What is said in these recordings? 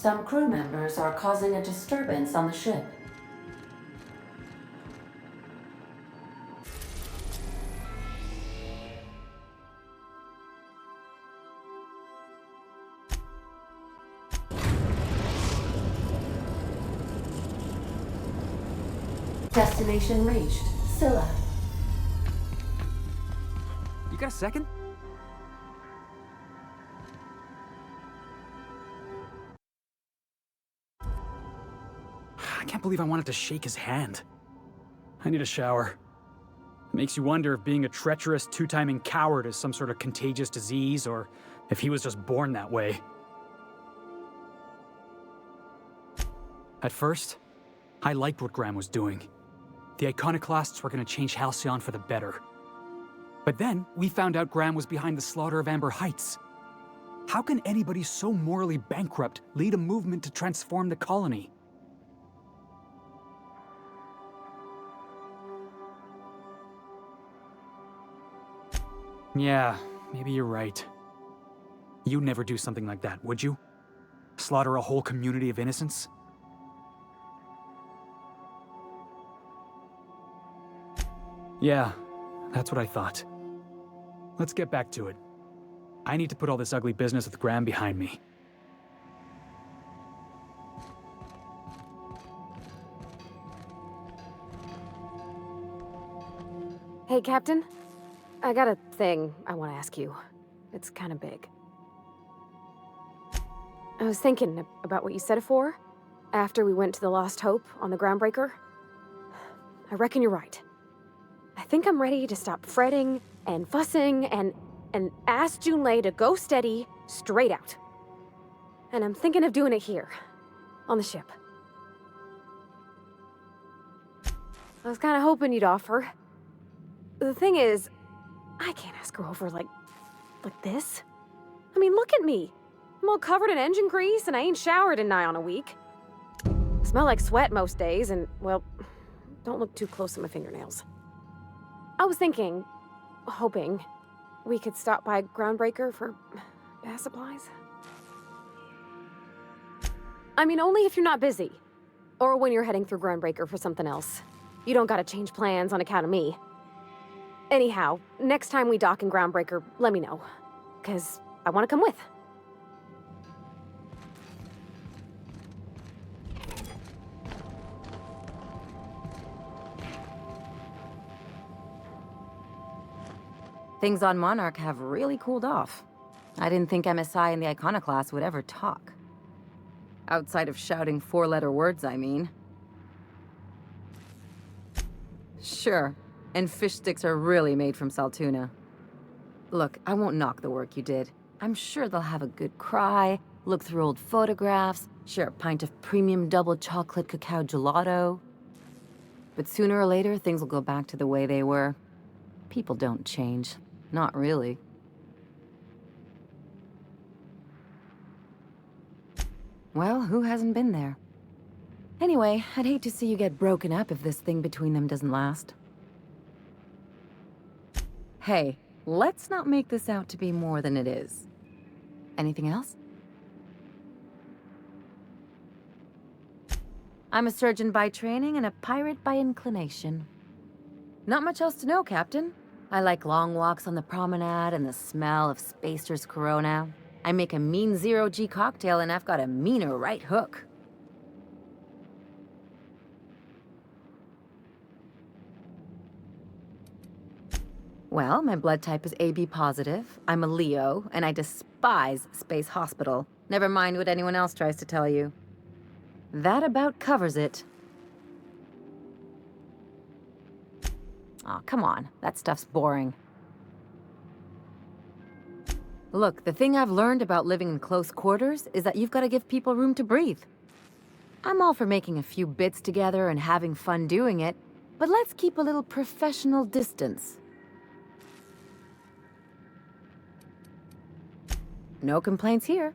Some crew members are causing a disturbance on the ship. Destination reached. Scylla. You got a second? I can't believe I wanted to shake his hand. I need a shower. It makes you wonder if being a treacherous, two-timing coward is some sort of contagious disease, or if he was just born that way. At first, I liked what Graham was doing. The Iconoclasts were going to change Halcyon for the better. But then, we found out Graham was behind the slaughter of Amber Heights. How can anybody so morally bankrupt lead a movement to transform the colony? Yeah, maybe you're right. You'd never do something like that, would you? Slaughter a whole community of innocents? Yeah, that's what I thought. Let's get back to it. I need to put all this ugly business with Graham behind me. Hey, Captain. I got a thing I want to ask you. It's kind of big. I was thinking about what you said before, after we went to the Lost Hope on the Groundbreaker. I reckon you're right. I think I'm ready to stop fretting and fussing and ask Junlei to go steady, straight out. And I'm thinking of doing it here, on the ship. I was kind of hoping you'd offer. The thing is, I can't ask her over like this. I mean, look at me. I'm all covered in engine grease and I ain't showered in nigh on a week. Smell like sweat most days and, well, don't look too close at my fingernails. I was thinking, hoping, we could stop by Groundbreaker for bath supplies. I mean, only if you're not busy. Or when you're heading through Groundbreaker for something else. You don't gotta change plans on account of me. Anyhow, next time we dock in Groundbreaker, let me know. 'Cause I want to come with. Things on Monarch have really cooled off. I didn't think MSI and the Iconoclast would ever talk. Outside of shouting four-letter words, I mean. Sure, and fish sticks are really made from Saltuna. Look, I won't knock the work you did. I'm sure they'll have a good cry, look through old photographs, share a pint of premium double chocolate cacao gelato. But sooner or later, things will go back to the way they were. People don't change. Not really. Well, who hasn't been there? Anyway, I'd hate to see you get broken up if this thing between them doesn't last. Hey, let's not make this out to be more than it is. Anything else? I'm a surgeon by training and a pirate by inclination. Not much else to know, Captain. I like long walks on the promenade and the smell of Spacer's Corona. I make a mean zero-G cocktail and I've got a meaner right hook. Well, my blood type is AB positive. I'm a Leo, and I despise Space Hospital. Never mind what anyone else tries to tell you. That about covers it. Aw, come on. That stuff's boring. Look, the thing I've learned about living in close quarters is that you've got to give people room to breathe. I'm all for making a few bits together and having fun doing it, but let's keep a little professional distance. No complaints here.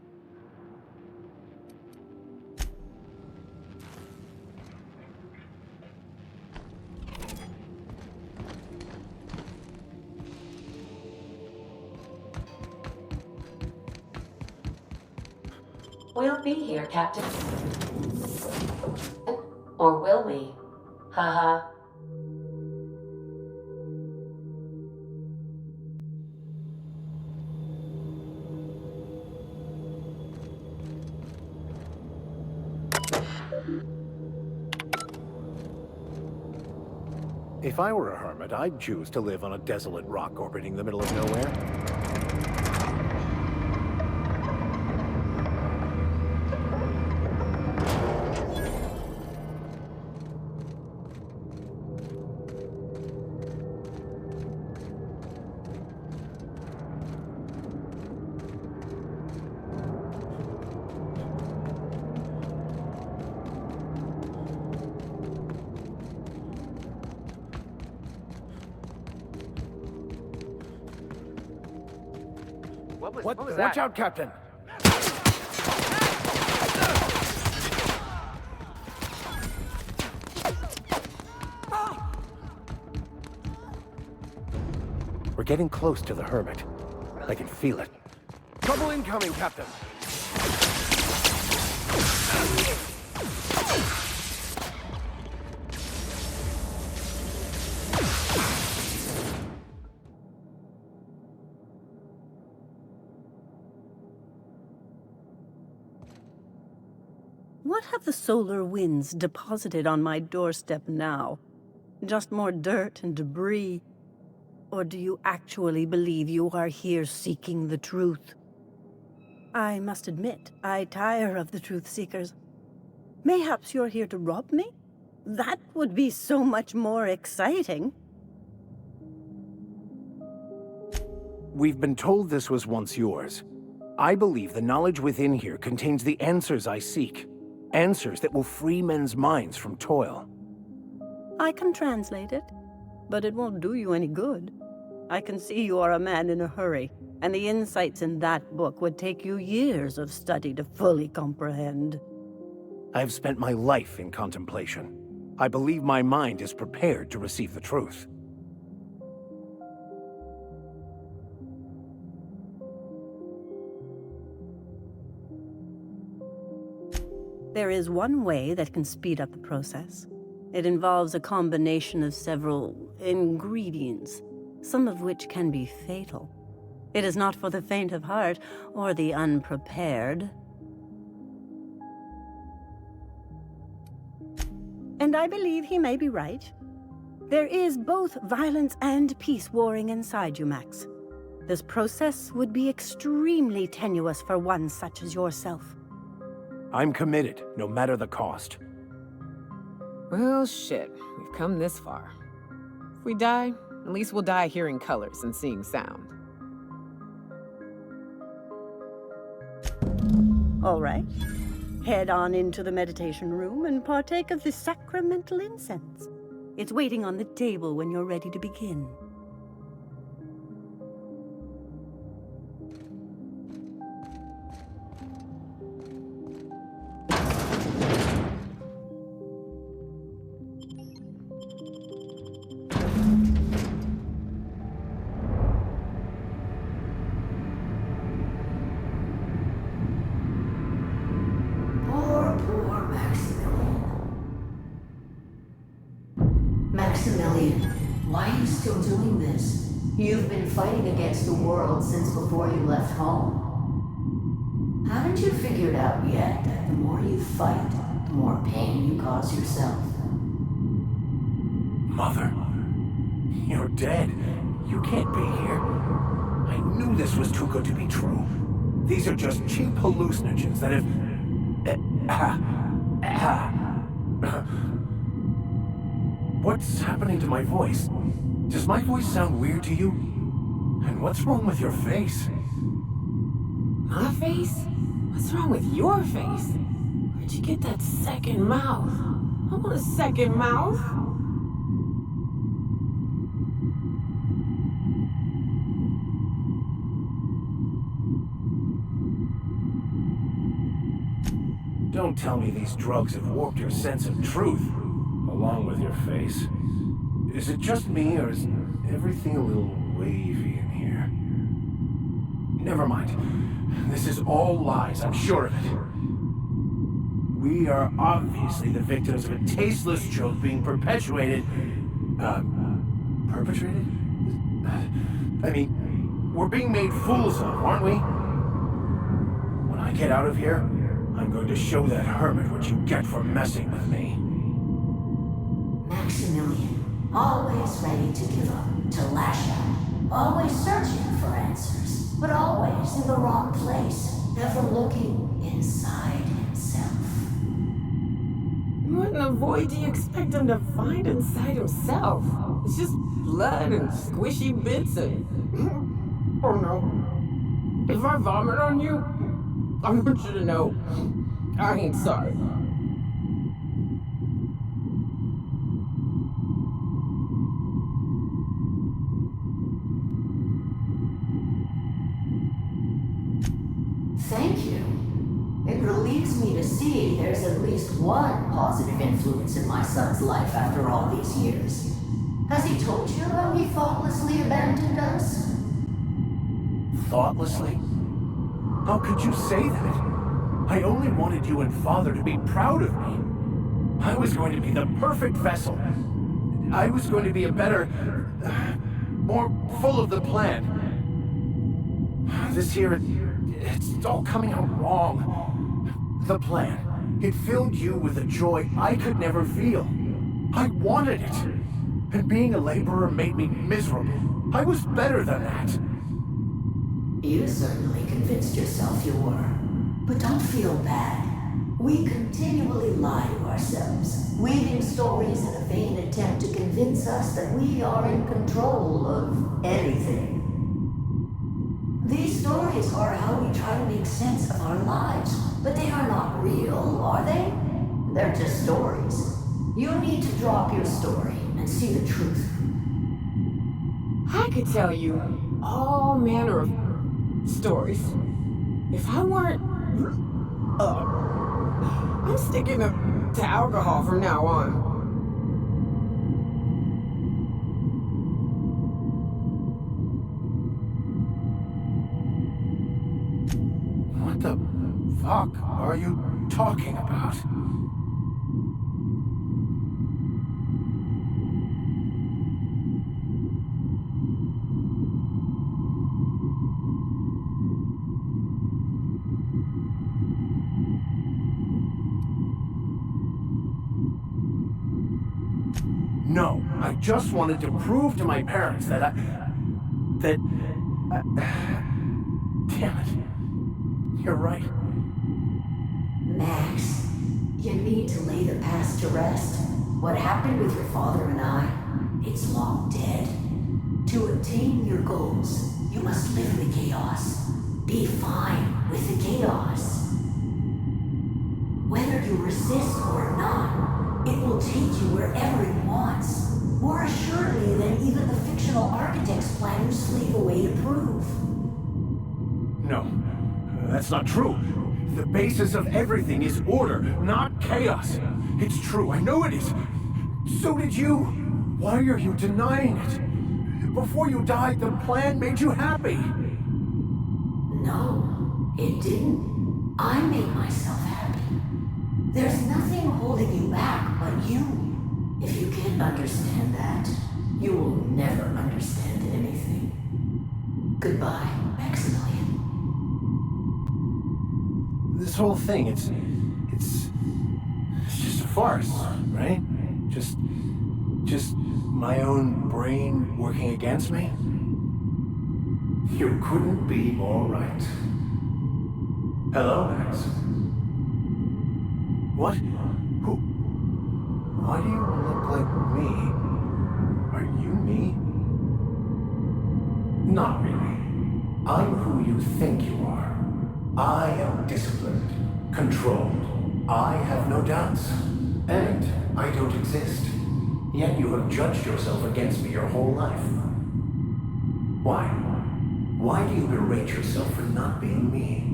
We'll be here, Captain. Or will we? Haha. If I were a hermit, I'd choose to live on a desolate rock orbiting the middle of nowhere. What was that? Watch out, Captain! We're getting close to the hermit. I can feel it. Trouble incoming, Captain! What have the solar winds deposited on my doorstep now? Just more dirt and debris? Or do you actually believe you are here seeking the truth? I must admit, I tire of the truth seekers. Mayhaps you're here to rob me? That would be so much more exciting. We've been told this was once yours. I believe the knowledge within here contains the answers I seek. Answers that will free men's minds from toil. I can translate it, but it won't do you any good. I can see you are a man in a hurry, and the insights in that book would take you years of study to fully comprehend. I've spent my life in contemplation. I believe my mind is prepared to receive the truth. There is one way that can speed up the process. It involves a combination of several ingredients, some of which can be fatal. It is not for the faint of heart or the unprepared. And I believe he may be right. There is both violence and peace warring inside you, Max. This process would be extremely tenuous for one such as yourself. I'm committed, no matter the cost. Well, shit. We've come this far. If we die, at least we'll die hearing colors and seeing sound. All right. Head on into the meditation room and partake of the sacramental incense. It's waiting on the table when you're ready to begin. Poor Maximilian, why are you still doing this? You've been fighting against the world since before you left home. Haven't you figured out yet that the more you fight, the more pain you cause yourself? Mother, you're dead. You can't be here. I knew this was too good to be true. These are just cheap hallucinogens that have... What's happening to my voice? Does my voice sound weird to you? And what's wrong with your face? My face? What's wrong with your face? Where'd you get that second mouth? I want a second mouth. Don't tell me these drugs have warped your sense of truth, along with your face. Is it just me, or is everything a little wavy in here? Never mind. This is all lies, I'm sure of it. We are obviously the victims of a tasteless joke being perpetuated. Perpetrated? I mean, we're being made fools of, aren't we? When I get out of here, I'm going to show that hermit what you get for messing with me. Maximilian, always ready to give up, to lash out, always searching for answers, but always in the wrong place, never looking inside himself. What in the void do you expect him to find inside himself? It's just blood and squishy bits and... Oh no. If I vomit on you, I want you to know I ain't sorry. Thank you. It relieves me to see there's at least one positive influence in my son's life after all these years. Has he told you how he thoughtlessly abandoned us? Thoughtlessly? How could you say that? I only wanted you and Father to be proud of me. I was going to be the perfect vessel. I was going to be a better... more full of the plan. This here, it's all coming out wrong. The plan. It filled you with a joy I could never feel. I wanted it. And being a laborer made me miserable. I was better than that. You certainly convinced yourself you were. But don't feel bad. We continually lie to ourselves, weaving stories in a vain attempt to convince us that we are in control of anything. These stories are how we try to make sense of our lives, but they are not real, are they? They're just stories. You need to drop your story and see the truth. I could tell you all manner of stories. If I weren't... I'm sticking to alcohol from now on. What the fuck are you talking about? No, I just wanted to prove to my parents that damn it. You're right. Max, you need to lay the past to rest. What happened with your father and I, it's long dead. To attain your goals, you must live in the chaos. Be fine with the chaos. Whether you resist or not, it will take you wherever it wants. More assuredly than even the fictional architect's plan you slave away to prove. No, that's not true. The basis of everything is order, not chaos. It's true, I know it is. So did you. Why are you denying it? Before you died, the plan made you happy. No, it didn't. I made myself happy. There's nothing holding you back but you. If you can't understand that, you will never understand anything. Goodbye, Maximilian. This whole thing, it's just a farce, right? Just my own brain working against me? You couldn't be more right. Hello, Max. What? Who? Why do you look like me? Are you me? Not really. I'm who you think you are. I am disciplined, controlled. I have no doubts. And I don't exist. Yet you have judged yourself against me your whole life. Why? Why do you berate yourself for not being me?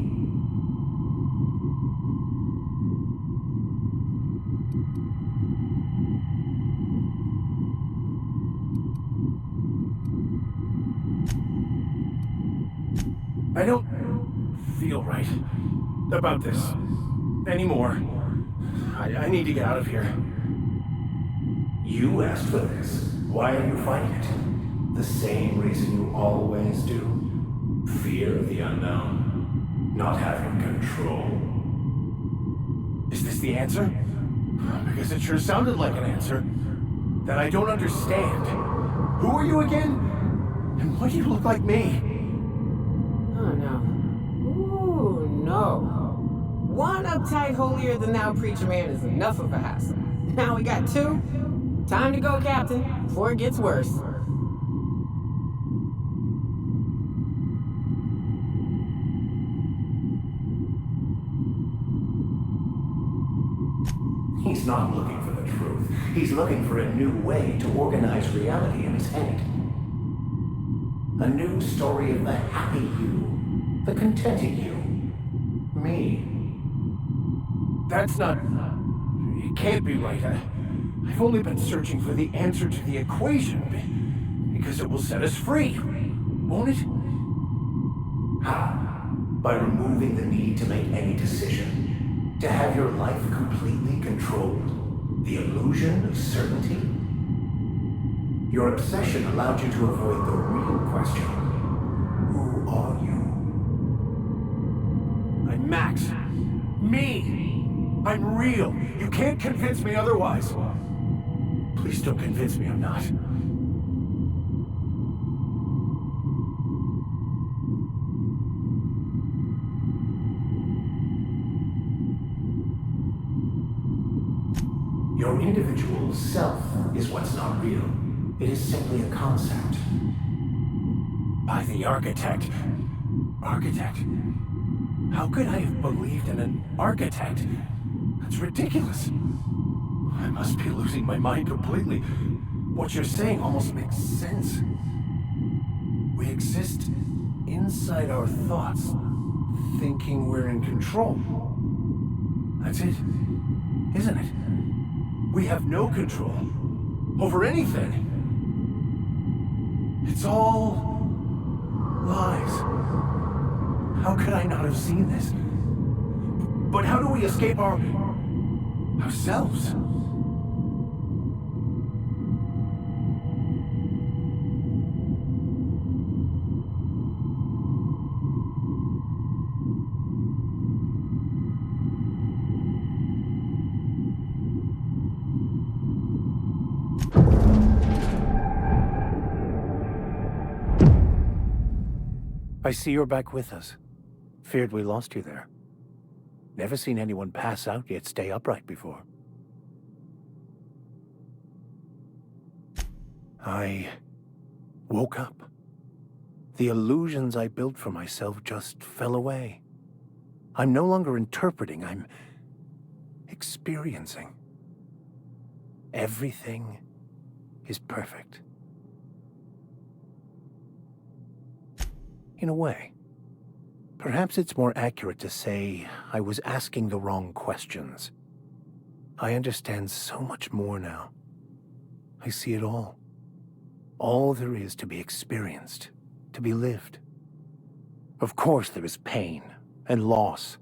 I don't feel right about this anymore. I need to get out of here. You asked for this. Why are you fighting it? The same reason you always do. Fear of the unknown. Not having control. Is this the answer? Because it sure sounded like an answer that I don't understand. Who are you again? And why do you look like me? Oh no. Ooh, no. One uptight holier-than-thou preacher man is enough of a hassle. Now we got two. Time to go, Captain, before it gets worse. He's not looking for the truth. He's looking for a new way to organize reality in his head. A new story of the happy you, the contented you. Me. That's not... It can't be right. I've only been searching for the answer to the equation, because it will set us free, won't it? How? By removing the need to make any decision. To have your life completely controlled. The illusion of certainty. Your obsession allowed you to avoid the real question. Who are you? I'm Max. Me! I'm real. You can't convince me otherwise. Please don't convince me I'm not. Your individual self is what's not real. It is simply a concept. By the architect. Architect? How could I have believed in an architect? That's ridiculous. I must be losing my mind completely. What you're saying almost makes sense. We exist inside our thoughts, thinking we're in control. That's it, isn't it? We have no control over anything. It's all lies. How could I not have seen this? But how do we escape ourselves? I see you're back with us. Feared we lost you there. Never seen anyone pass out yet stay upright before. I woke up. The illusions I built for myself just fell away. I'm no longer interpreting, I'm experiencing. Everything is perfect. In a way. Perhaps it's more accurate to say I was asking the wrong questions. I understand so much more now. I see it all. All there is to be experienced, to be lived. Of course there is pain and loss,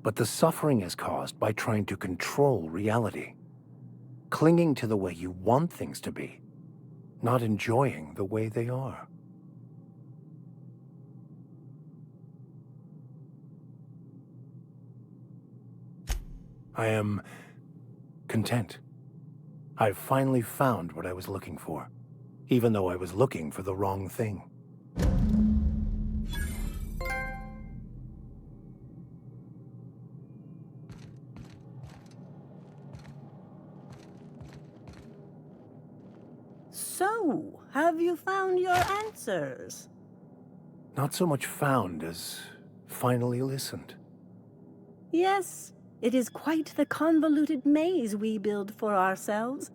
but the suffering is caused by trying to control reality, clinging to the way you want things to be, not enjoying the way they are. I am content. I've finally found what I was looking for, even though I was looking for the wrong thing. So, have you found your answers? Not so much found as finally listened. Yes, it is quite the convoluted maze we build for ourselves.